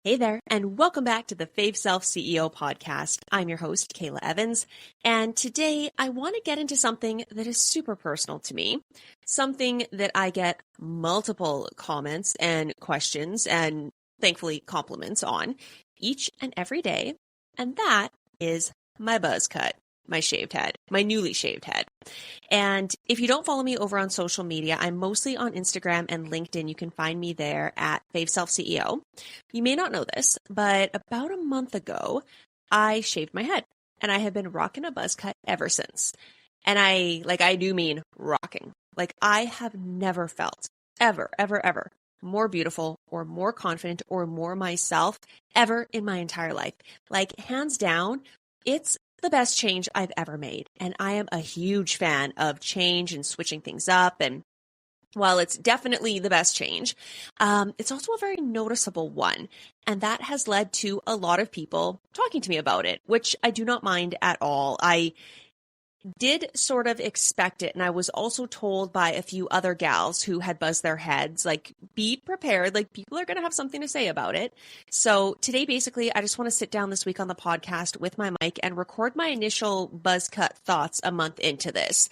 Hey there, and welcome back to the Fave Self CEO podcast. I'm your host, Kayla Evans, and today I want to get into something that is super personal to me, something that I get multiple comments and questions and thankfully compliments on each and every day, and that is my buzz cut, my shaved head, my newly shaved head. And if you don't follow me over on social media, I'm mostly on Instagram and LinkedIn. You can find me there at Fave Self CEO. You may not know this, but about a month ago, I shaved my head and I have been rocking a buzz cut ever since. And I do mean rocking. I have never felt ever more beautiful or more confident or more myself ever in my entire life. Hands down, it's the best change I've ever made. And I am a huge fan of change and switching things up. And while it's definitely the best change, it's also a very noticeable one. And that has led to a lot of people talking to me about it, which I do not mind at all. I did sort of expect it. And I was also told by a few other gals who had buzzed their heads, be prepared, people are going to have something to say about it. So today, basically, I just want to sit down this week on the podcast with my mic and record my initial buzz cut thoughts a month into this.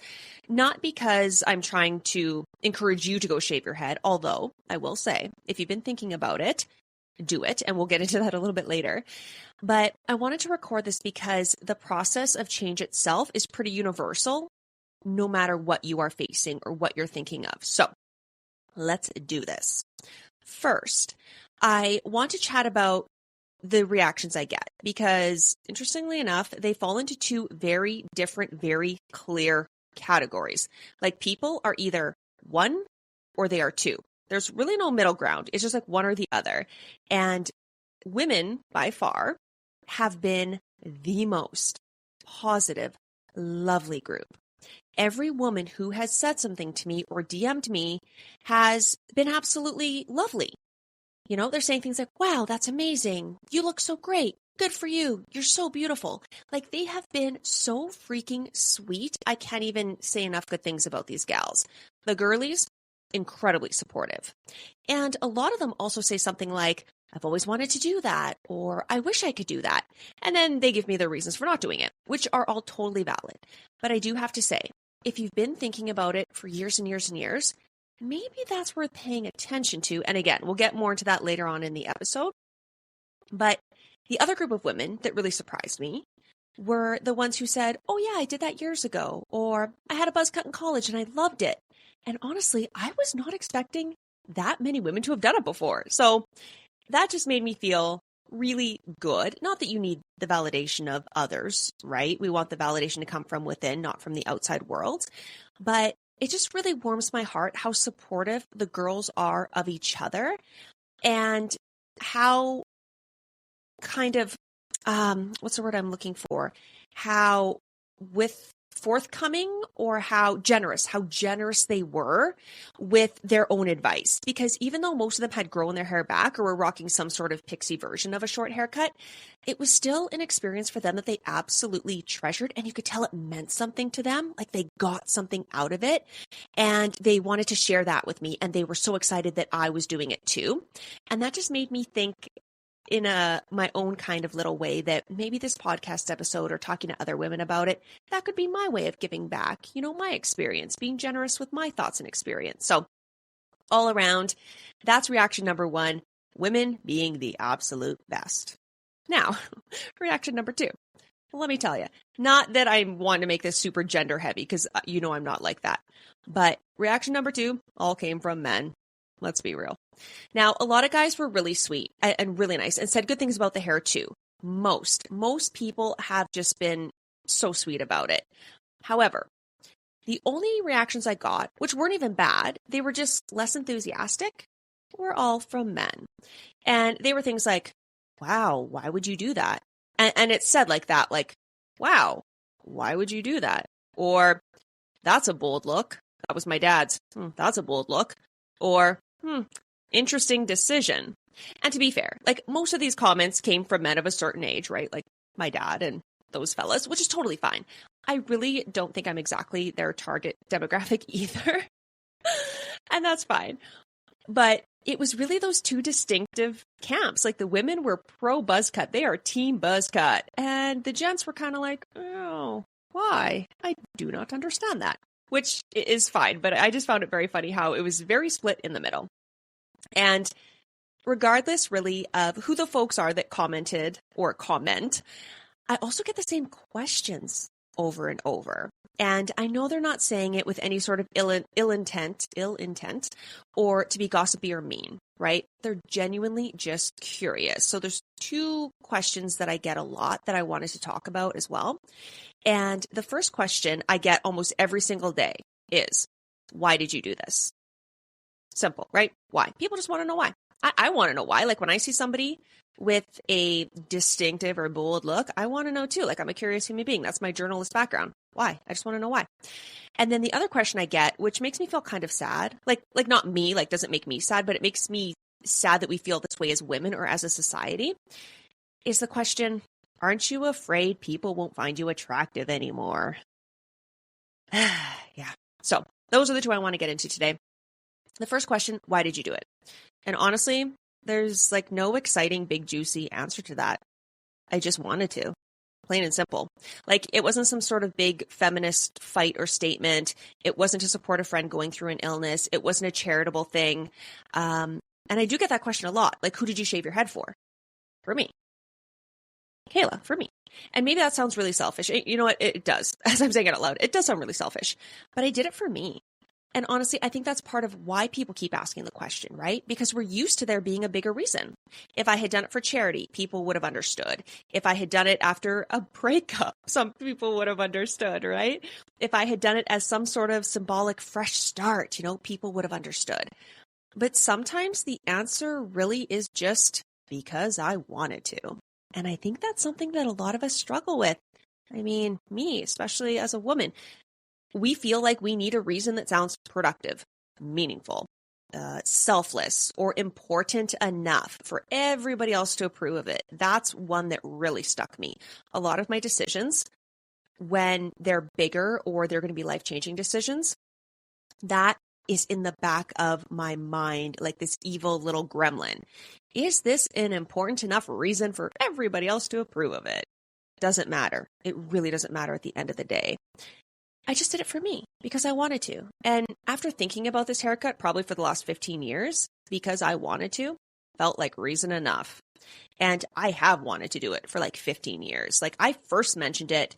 Not because I'm trying to encourage you to go shave your head, although I will say, if you've been thinking about it, do it. And we'll get into that a little bit later. But I wanted to record this because the process of change itself is pretty universal, no matter what you are facing or what you're thinking of. So let's do this. First, I want to chat about the reactions I get because, interestingly enough, they fall into two very different, very clear categories. People are either one or they are two. There's really no middle ground. It's just one or the other. And women, by far, have been the most positive, lovely group. Every woman who has said something to me or DM'd me has been absolutely lovely. You know, they're saying things like, wow, that's amazing. You look so great. Good for you. You're so beautiful. They have been so freaking sweet. I can't even say enough good things about these gals. The girlies, incredibly supportive. And a lot of them also say something like, I've always wanted to do that, or I wish I could do that. And then they give me their reasons for not doing it, which are all totally valid. But I do have to say, if you've been thinking about it for years and years and years, maybe that's worth paying attention to. And again, we'll get more into that later on in the episode. But the other group of women that really surprised me were the ones who said, oh yeah, I did that years ago, or I had a buzz cut in college and I loved it. And honestly, I was not expecting that many women to have done it before. So that just made me feel really good. Not that you need the validation of others, right? We want the validation to come from within, not from the outside world. But it just really warms my heart how supportive the girls are of each other and how kind of, what's the word I'm looking for? How forthcoming or how generous they were with their own advice. Because even though most of them had grown their hair back or were rocking some sort of pixie version of a short haircut, it was still an experience for them that they absolutely treasured. And you could tell it meant something to them. They got something out of it and they wanted to share that with me. And they were so excited that I was doing it too. And that just made me think in my own kind of little way that maybe this podcast episode or talking to other women about it, that could be my way of giving back, my experience, being generous with my thoughts and experience. So all around, that's reaction number one, women being the absolute best. Now, reaction number two. Let me tell you, not that I want to make this super gender heavy because I'm not like that, but reaction number two all came from men. Let's be real. Now, a lot of guys were really sweet and really nice and said good things about the hair too. Most people have just been so sweet about it. However, the only reactions I got, which weren't even bad, they were just less enthusiastic, were all from men. And they were things like, wow, why would you do that? And it said that, wow, why would you do that? Or, that's a bold look. That was my dad's. That's a bold look. Or, interesting decision. And to be fair, most of these comments came from men of a certain age, right? My dad and those fellas, which is totally fine. I really don't think I'm exactly their target demographic either. And that's fine. But it was really those two distinctive camps. Like the women were pro buzz cut. They are team buzz cut. And the gents were kind of like, oh, why? I do not understand that, which is fine. But I just found it very funny how it was very split in the middle. And regardless really of who the folks are that commented or comment, I also get the same questions over and over. And I know they're not saying it with any sort of ill intent, or to be gossipy or mean, right? They're genuinely just curious. So there's two questions that I get a lot that I wanted to talk about as well. And the first question I get almost every single day is, why did you do this? Simple, right? Why? People just want to know why. I want to know why. Like when I see somebody with a distinctive or bold look, I want to know too. Like I'm a curious human being. That's my journalist background. Why? I just want to know why. And then the other question I get, which makes me feel kind of sad, like not me, like doesn't make me sad, but it makes me sad that we feel this way as women or as a society, is the question, aren't you afraid people won't find you attractive anymore? Yeah. So those are the two I want to get into today. The first question, why did you do it? And honestly, there's like no exciting, big, juicy answer to that. I just wanted to. Plain and simple. Like it wasn't some sort of big feminist fight or statement. It wasn't to support a friend going through an illness. It wasn't a charitable thing. And I do get that question a lot. Like, who did you shave your head for? For me. Kayla, for me. And maybe that sounds really selfish. You know what? It does. As I'm saying it out loud, it does sound really selfish. But I did it for me. And honestly, I think that's part of why people keep asking the question, right? Because we're used to there being a bigger reason. If I had done it for charity, people would have understood. If I had done it after a breakup, some people would have understood, right? If I had done it as some sort of symbolic fresh start, people would have understood. But sometimes the answer really is just because I wanted to. And I think that's something that a lot of us struggle with. I mean, me, especially as a woman. We feel like we need a reason that sounds productive, meaningful, selfless, or important enough for everybody else to approve of it. That's one that really stuck me. A lot of my decisions, when they're bigger or they're going to be life-changing decisions, that is in the back of my mind, like this evil little gremlin. Is this an important enough reason for everybody else to approve of it? Doesn't matter. It really doesn't matter at the end of the day. I just did it for me because I wanted to. And after thinking about this haircut, probably for the last 15 years, because I wanted to, felt like reason enough. And I have wanted to do it for like 15 years. Like I first mentioned it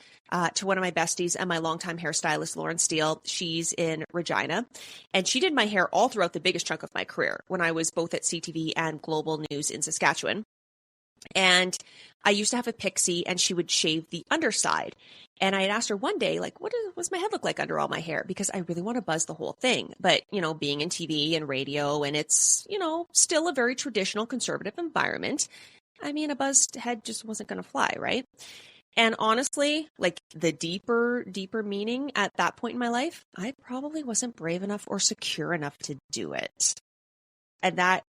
to one of my besties and my longtime hairstylist, Lauren Steele. She's in Regina. And she did my hair all throughout the biggest chunk of my career when I was both at CTV and Global News in Saskatchewan. And I used to have a pixie and she would shave the underside. And I had asked her one day, like, what does my head look like under all my hair? Because I really want to buzz the whole thing. But, being in TV and radio and it's, still a very traditional conservative environment. I mean, a buzzed head just wasn't going to fly, right? And honestly, like the deeper meaning at that point in my life, I probably wasn't brave enough or secure enough to do it. And that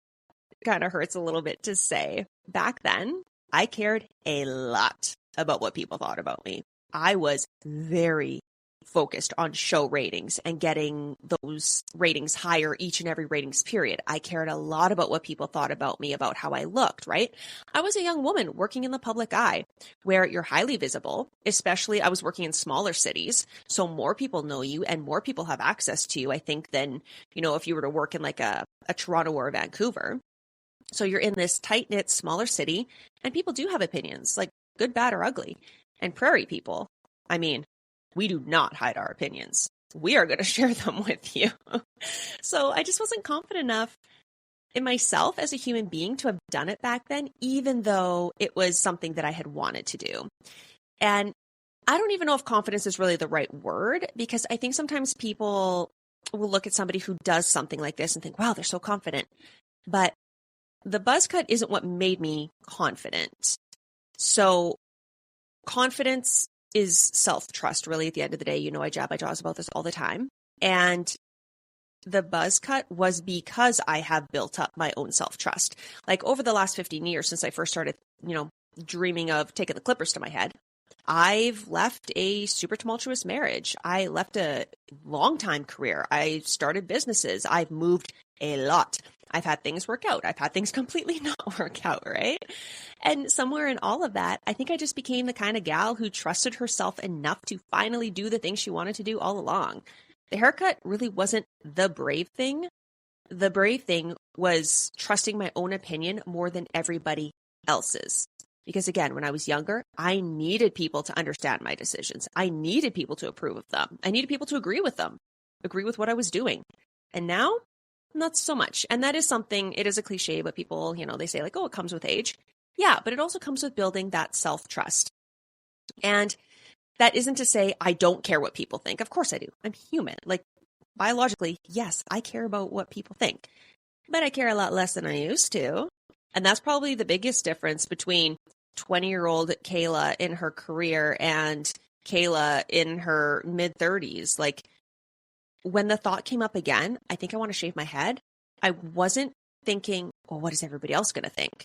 kind of hurts a little bit to say. Back then, I cared a lot about what people thought about me. I was very focused on show ratings and getting those ratings higher each and every ratings period. I cared a lot about what people thought about me, about how I looked, right? I was a young woman working in the public eye where you're highly visible, especially I was working in smaller cities. So more people know you and more people have access to you, I think, than, if you were to work in like a Toronto or a Vancouver. So you're in this tight-knit, smaller city and people do have opinions, like good, bad, or ugly. And prairie people, I mean, we do not hide our opinions. We are going to share them with you. So I just wasn't confident enough in myself as a human being to have done it back then, even though it was something that I had wanted to do. And I don't even know if confidence is really the right word, because I think sometimes people will look at somebody who does something like this and think, wow, they're so confident. But the buzz cut isn't what made me confident. So confidence is self-trust, really, at the end of the day. I jab my jaws about this all the time. And the buzz cut was because I have built up my own self-trust. Like over the last 15 years since I first started, dreaming of taking the clippers to my head, I've left a super tumultuous marriage. I left a long time career. I started businesses. I've moved A lot. I've had things work out. I've had things completely not work out, right? And somewhere in all of that, I think I just became the kind of gal who trusted herself enough to finally do the things she wanted to do all along. The haircut really wasn't the brave thing. The brave thing was trusting my own opinion more than everybody else's. Because again, when I was younger, I needed people to understand my decisions. I needed people to approve of them. I needed people to agree with them, agree with what I was doing. And now, not so much. And that is something, it is a cliche, but people, they say like, oh, it comes with age. Yeah, but it also comes with building that self-trust. And that isn't to say I don't care what people think. Of course I do. I'm human. Like biologically, yes, I care about what people think, but I care a lot less than I used to. And that's probably the biggest difference between 20-year-old Kayla in her career and Kayla in her mid-30s. Like when the thought came up again, I think I want to shave my head. I wasn't thinking, well, what is everybody else going to think?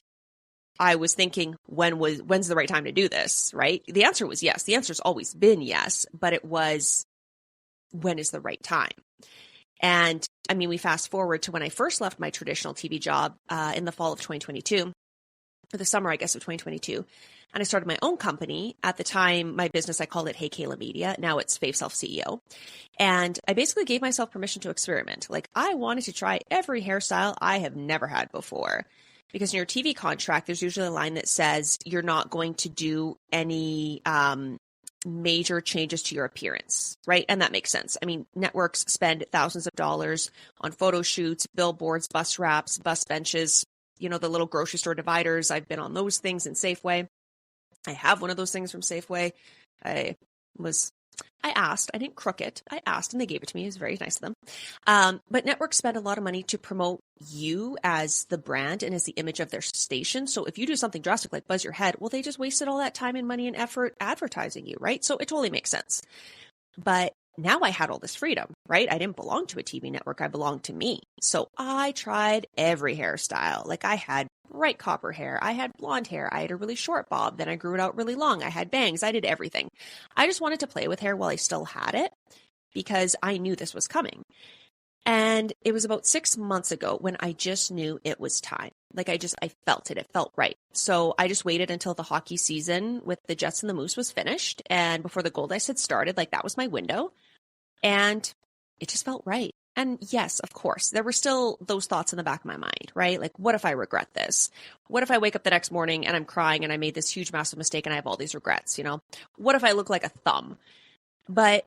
I was thinking, when's the right time to do this, right? The answer was yes. The answer's always been yes, but it was, when is the right time? And I mean, we fast forward to when I first left my traditional TV job in the fall of 2022, or the summer, I guess, of 2022. And I started my own company. At the time, my business, I called it Hey Kayla Media. Now it's Fave Self CEO. And I basically gave myself permission to experiment. Like I wanted to try every hairstyle I have never had before. Because in your TV contract, there's usually a line that says you're not going to do any major changes to your appearance, right? And that makes sense. I mean, networks spend thousands of dollars on photo shoots, billboards, bus wraps, bus benches, the little grocery store dividers. I've been on those things in Safeway. I have one of those things from Safeway. I asked, I didn't crook it. I asked and they gave it to me. It was very nice of them. But networks spend a lot of money to promote you as the brand and as the image of their station. So if you do something drastic like buzz your head, well, they just wasted all that time and money and effort advertising you, right? So it totally makes sense. But now I had all this freedom, right? I didn't belong to a TV network. I belonged to me. So I tried every hairstyle. Like I had bright copper hair. I had blonde hair. I had a really short bob. Then I grew it out really long. I had bangs. I did everything. I just wanted to play with hair while I still had it because I knew this was coming. And it was about 6 months ago when I just knew it was time. Like I felt it. It felt right. So I just waited until the hockey season with the Jets and the Moose was finished. And before the Gold Ice had started, like that was my window. And it just felt right. And yes, of course, there were still those thoughts in the back of my mind, right? Like, what if I regret this? What if I wake up the next morning and I'm crying and I made this huge, massive mistake and I have all these regrets, What if I look like a thumb? But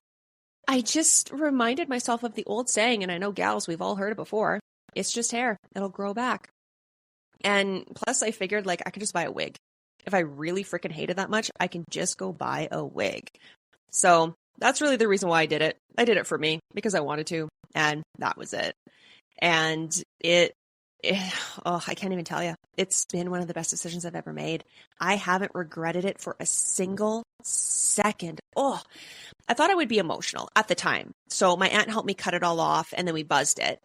I just reminded myself of the old saying, and I know gals, we've all heard it before. It's just hair. It'll grow back. And plus I figured like I could just buy a wig. If I really freaking hated that much, I can just go buy a wig. So that's really the reason why I did it. I did it for me because I wanted to, and that was it. And I can't even tell you. It's been one of the best decisions I've ever made. I haven't regretted it for a single second. I thought I would be emotional at the time. So my aunt helped me cut it all off and then we buzzed it.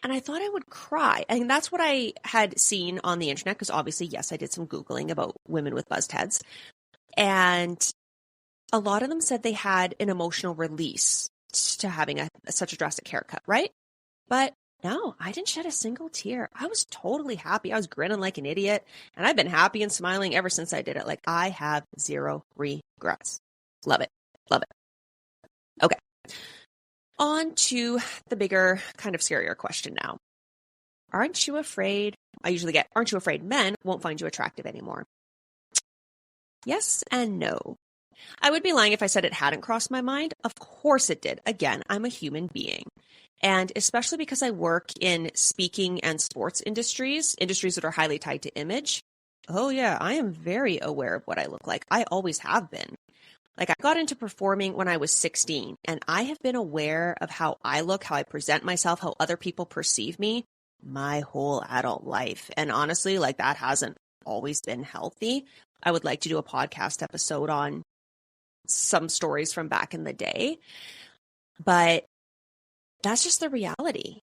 And I thought I would cry. And that's what I had seen on the internet because obviously, yes, I did some Googling about women with buzzed heads. And a lot of them said they had an emotional release to having such a drastic haircut, right? But no, I didn't shed a single tear. I was totally happy. I was grinning like an idiot. And I've been happy and smiling ever since I did it. Like I have zero regrets. Love it. Love it. Okay. On to the bigger, kind of scarier question now. Aren't you afraid? I usually get, aren't you afraid men won't find you attractive anymore? Yes and no. I would be lying if I said it hadn't crossed my mind. Of course it did. Again, I'm a human being. And especially because I work in speaking and sports industries that are highly tied to image. Oh yeah, I am very aware of what I look like. I always have been. Like I got into performing when I was 16 and I have been aware of how I look, how I present myself, how other people perceive me my whole adult life. And honestly, like that hasn't always been healthy. I would like to do a podcast episode on some stories from back in the day, but that's just the reality,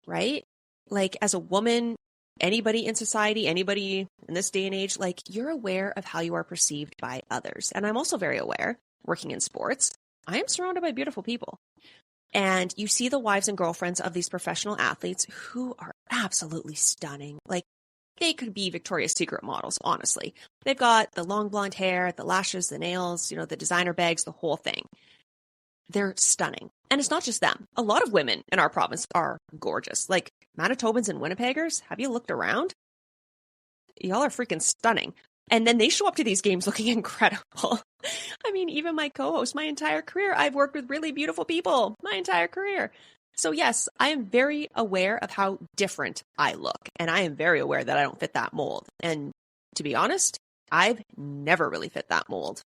right? Like as a woman, anybody in society, anybody in this day and age, like you're aware of how you are perceived by others. And I'm also very aware, working in sports, I am surrounded by beautiful people. And you see the wives and girlfriends of these professional athletes who are absolutely stunning. Like, they could be Victoria's Secret models, honestly. They've got the long blonde hair, the lashes, the nails, the designer bags, the whole thing. They're stunning. And it's not just them. A lot of women in our province are gorgeous. Like Manitobans and Winnipeggers, have you looked around? Y'all are freaking stunning. And then they show up to these games looking incredible. I mean, even my co-host, my entire career, I've worked with really beautiful people, my entire career. So yes, I am very aware of how different I look. And I am very aware that I don't fit that mold. And to be honest, I've never really fit that mold.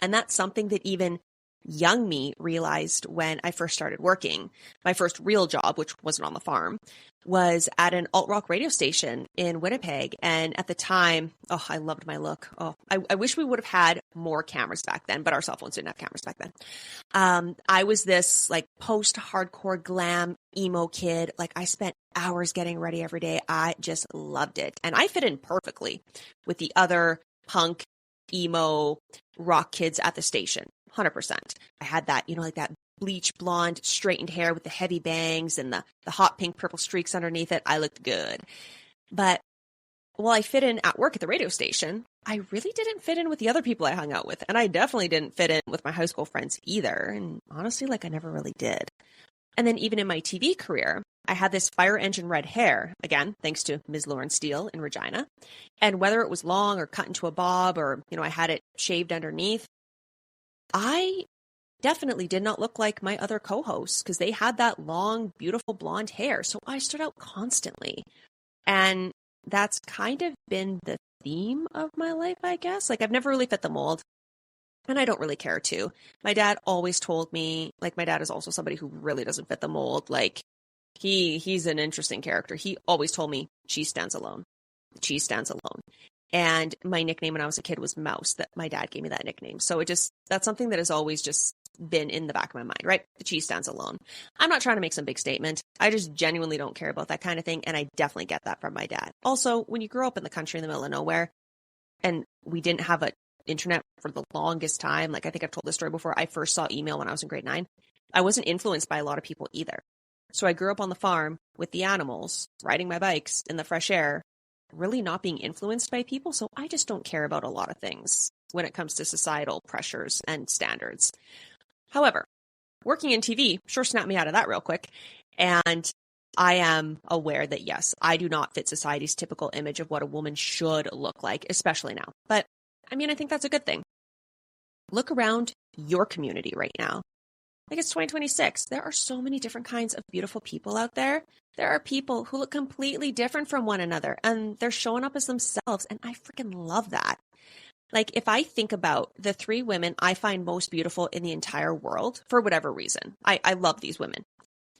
And that's something that even young me realized when I first started working. My first real job, which wasn't on the farm, was at an alt-rock radio station in Winnipeg. And at the time, I loved my look. I wish we would have had more cameras back then, but our cell phones didn't have cameras back then. I was this like post-hardcore glam emo kid. Like, I spent hours getting ready every day. I just loved it. And I fit in perfectly with the other punk, emo, rock kids at the station. 100%. I had that, like that bleach blonde straightened hair with the heavy bangs and the hot pink purple streaks underneath it. I looked good. But while I fit in at work at the radio station, I really didn't fit in with the other people I hung out with. And I definitely didn't fit in with my high school friends either. And honestly, I never really did. And then even in my TV career, I had this fire engine red hair, again, thanks to Ms. Lauren Steele in Regina. And whether it was long or cut into a bob or, I had it shaved underneath, I definitely did not look like my other co-hosts because they had that long, beautiful blonde hair. So I stood out constantly. And that's kind of been the theme of my life, I guess. I've never really fit the mold. And I don't really care to. My dad always told me, my dad is also somebody who really doesn't fit the mold. He's an interesting character. He always told me, cheese stands alone. Cheese stands alone. And my nickname when I was a kid was Mouse, that my dad gave me that nickname. So that's something that has always just been in the back of my mind, right? The cheese stands alone. I'm not trying to make some big statement. I just genuinely don't care about that kind of thing. And I definitely get that from my dad. Also, when you grow up in the country in the middle of nowhere and we didn't have an internet for the longest time, I think I've told this story before, I first saw email when I was in grade 9. I wasn't influenced by a lot of people either. So I grew up on the farm with the animals, riding my bikes in the fresh air, really not being influenced by people. So I just don't care about a lot of things when it comes to societal pressures and standards. However, working in TV sure snapped me out of that real quick. And I am aware that, yes, I do not fit society's typical image of what a woman should look like, especially now. But I think that's a good thing. Look around your community right now. It's 2026. There are so many different kinds of beautiful people out there. There are people who look completely different from one another and they're showing up as themselves. And I freaking love that. If I think about the 3 women I find most beautiful in the entire world, for whatever reason, I love these women.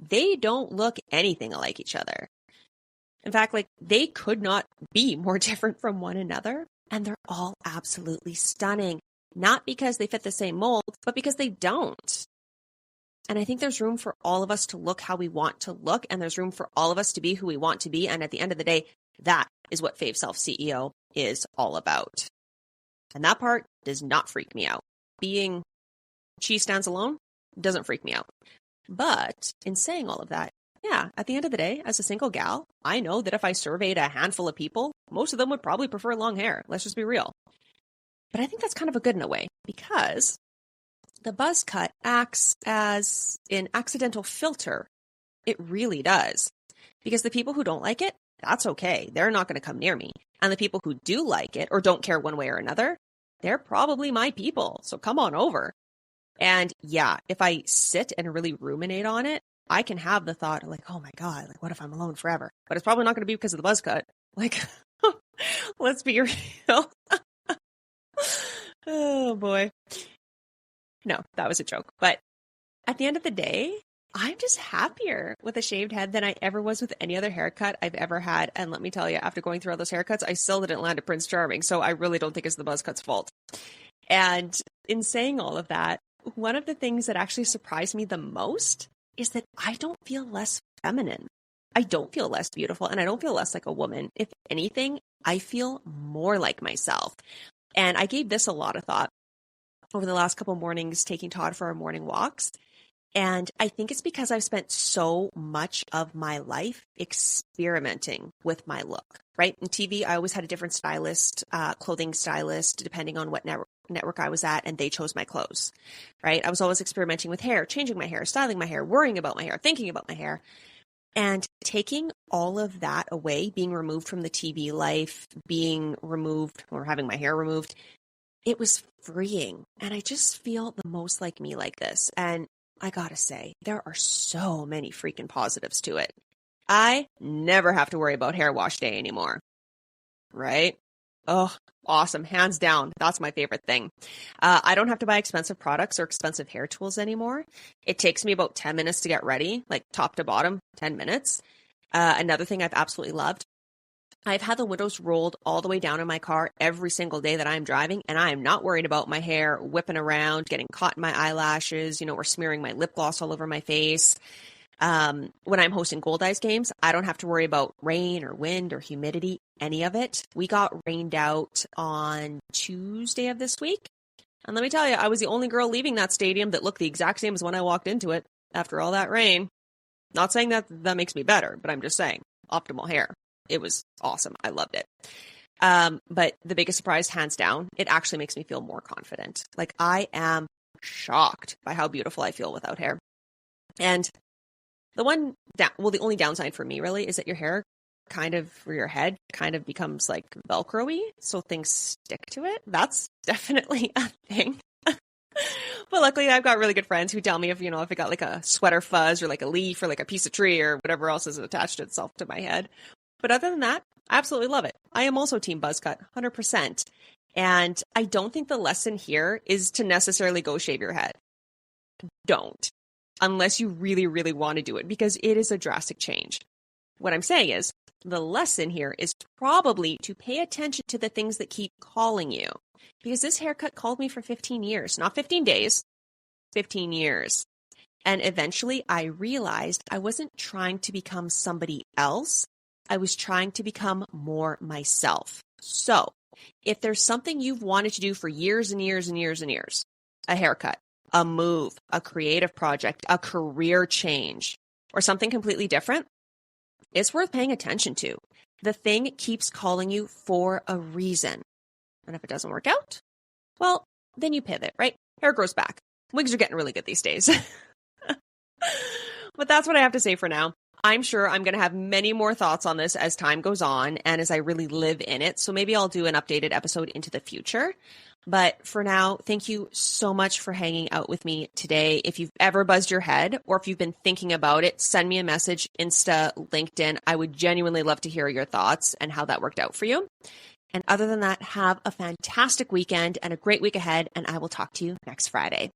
They don't look anything like each other. In fact, they could not be more different from one another. And they're all absolutely stunning. Not because they fit the same mold, but because they don't. And I think there's room for all of us to look how we want to look. And there's room for all of us to be who we want to be. And at the end of the day, that is what Fave Self CEO is all about. And that part does not freak me out. Being cheese stands alone doesn't freak me out. But in saying all of that, yeah, at the end of the day, as a single gal, I know that if I surveyed a handful of people, most of them would probably prefer long hair. Let's just be real. But I think that's kind of a good in a way because the buzz cut acts as an accidental filter. It really does. Because the people who don't like it, that's okay. They're not going to come near me. And the people who do like it or don't care one way or another, they're probably my people. So come on over. And yeah, if I sit and really ruminate on it, I can have the thought oh my God, what if I'm alone forever? But it's probably not going to be because of the buzz cut. Let's be real. Oh boy. No, that was a joke. But at the end of the day, I'm just happier with a shaved head than I ever was with any other haircut I've ever had. And let me tell you, after going through all those haircuts, I still didn't land at Prince Charming. So I really don't think it's the buzz cut's fault. And in saying all of that, one of the things that actually surprised me the most is that I don't feel less feminine. I don't feel less beautiful and I don't feel less like a woman. If anything, I feel more like myself. And I gave this a lot of thought over the last couple mornings, taking Todd for our morning walks. And I think it's because I've spent so much of my life experimenting with my look, right? In TV, I always had a different stylist, clothing stylist, depending on what network I was at, and they chose my clothes, right? I was always experimenting with hair, changing my hair, styling my hair, worrying about my hair, thinking about my hair. And taking all of that away, being removed from the TV life, being removed or having my hair removed, it was freeing. And I just feel the most like me like this. And I gotta say, there are so many freaking positives to it. I never have to worry about hair wash day anymore, right? Oh, awesome. Hands down. That's my favorite thing. I don't have to buy expensive products or expensive hair tools anymore. It takes me about 10 minutes to get ready, like top to bottom, 10 minutes. Another thing I've absolutely loved, I've had the windows rolled all the way down in my car every single day that I'm driving, and I am not worried about my hair whipping around, getting caught in my eyelashes, or smearing my lip gloss all over my face. When I'm hosting Gold Eyes games, I don't have to worry about rain or wind or humidity, any of it. We got rained out on Tuesday of this week. And let me tell you, I was the only girl leaving that stadium that looked the exact same as when I walked into it after all that rain. Not saying that makes me better, but I'm just saying optimal hair. It was awesome. I loved it. But the biggest surprise, hands down, it actually makes me feel more confident. Like I am shocked by how beautiful I feel without hair. And the only downside for me really is that your hair or your head kind of becomes like Velcro-y, so things stick to it. That's definitely a thing. But luckily I've got really good friends who tell me if it got like a sweater fuzz or like a leaf or like a piece of tree or whatever else is attached itself to my head. But other than that, I absolutely love it. I am also team buzzcut, 100%. And I don't think the lesson here is to necessarily go shave your head. Don't. Unless you really, really want to do it, because it is a drastic change. What I'm saying is, the lesson here is probably to pay attention to the things that keep calling you. Because this haircut called me for 15 years, not 15 days, 15 years. And eventually I realized I wasn't trying to become somebody else. I was trying to become more myself. So if there's something you've wanted to do for years and years and years and years, a haircut, a move, a creative project, a career change, or something completely different, it's worth paying attention to. The thing keeps calling you for a reason. And if it doesn't work out, well, then you pivot, right? Hair grows back. Wigs are getting really good these days. But that's what I have to say for now. I'm sure I'm going to have many more thoughts on this as time goes on and as I really live in it. So maybe I'll do an updated episode into the future. But for now, thank you so much for hanging out with me today. If you've ever buzzed your head or if you've been thinking about it, send me a message, Insta, LinkedIn. I would genuinely love to hear your thoughts and how that worked out for you. And other than that, have a fantastic weekend and a great week ahead. And I will talk to you next Friday.